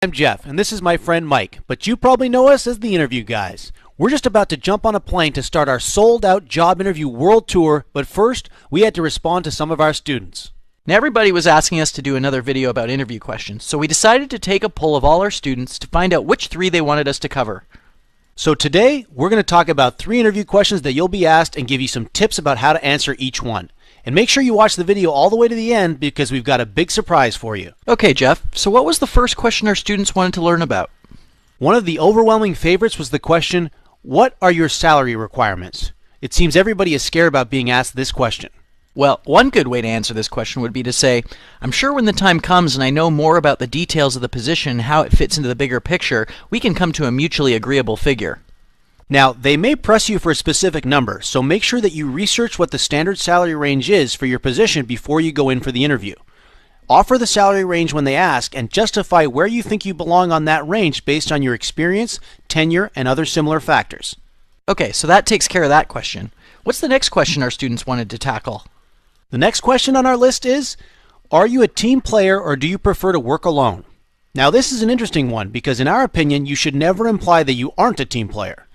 I'm Jeff, and this is my friend Mike, but you probably know us as the Interview Guys. We're just about to jump on a plane to start our sold-out job interview world tour, but first, we had to respond to some of our students. Now everybody was asking us to do another video about interview questions, so we decided to take a poll of all our students to find out which 3 they wanted us to cover. So today, we're going to talk about 3 interview questions that you'll be asked and give you some tips about how to answer each one. And make sure you watch the video all the way to the end because we've got a big surprise for you. Okay, Jeff, so what was the first question our students wanted to learn about? One of the overwhelming favorites was the question, what are your salary requirements? It seems everybody is scared about being asked this question. Well, one good way to answer this question would be to say, I'm sure when the time comes and I know more about the details of the position and how it fits into the bigger picture, we can come to a mutually agreeable figure. Now, they may press you for a specific number, so make sure that you research what the standard salary range is for your position before you go in for the interview. Offer the salary range when they ask and justify where you think you belong on that range based on your experience, tenure, and other similar factors. Okay, so that takes care of that question. What's the next question our students wanted to tackle? The next question on our list is, are you a team player or do you prefer to work alone? Now, this is an interesting one because in our opinion, you should never imply that you aren't a team player.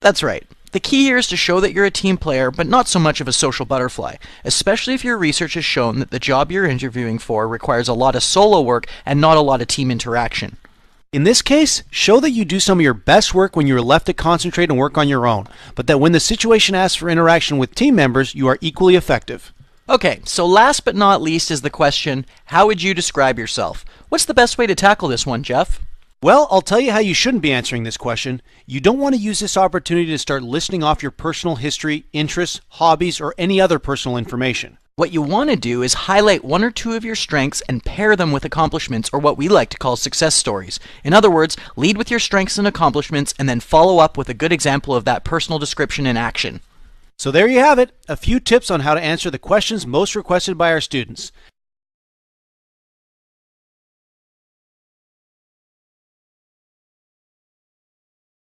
That's right. The key here is to show that you're a team player, but not so much of a social butterfly, especially if your research has shown that the job you're interviewing for requires a lot of solo work and not a lot of team interaction. In this case, show that you do some of your best work when you are left to concentrate and work on your own, but that when the situation asks for interaction with team members, you are equally effective. Okay, so last but not least is the question, how would you describe yourself? What's the best way to tackle this one, Jeff? Well, I'll tell you how you shouldn't be answering this question. You don't want to use this opportunity to start listing off your personal history, interests, hobbies, or any other personal information. What you want to do is highlight 1 or 2 of your strengths and pair them with accomplishments, or what we like to call success stories. In other words, lead with your strengths and accomplishments and then follow up with a good example of that personal description in action. So there you have it, a few tips on how to answer the questions most requested by our students.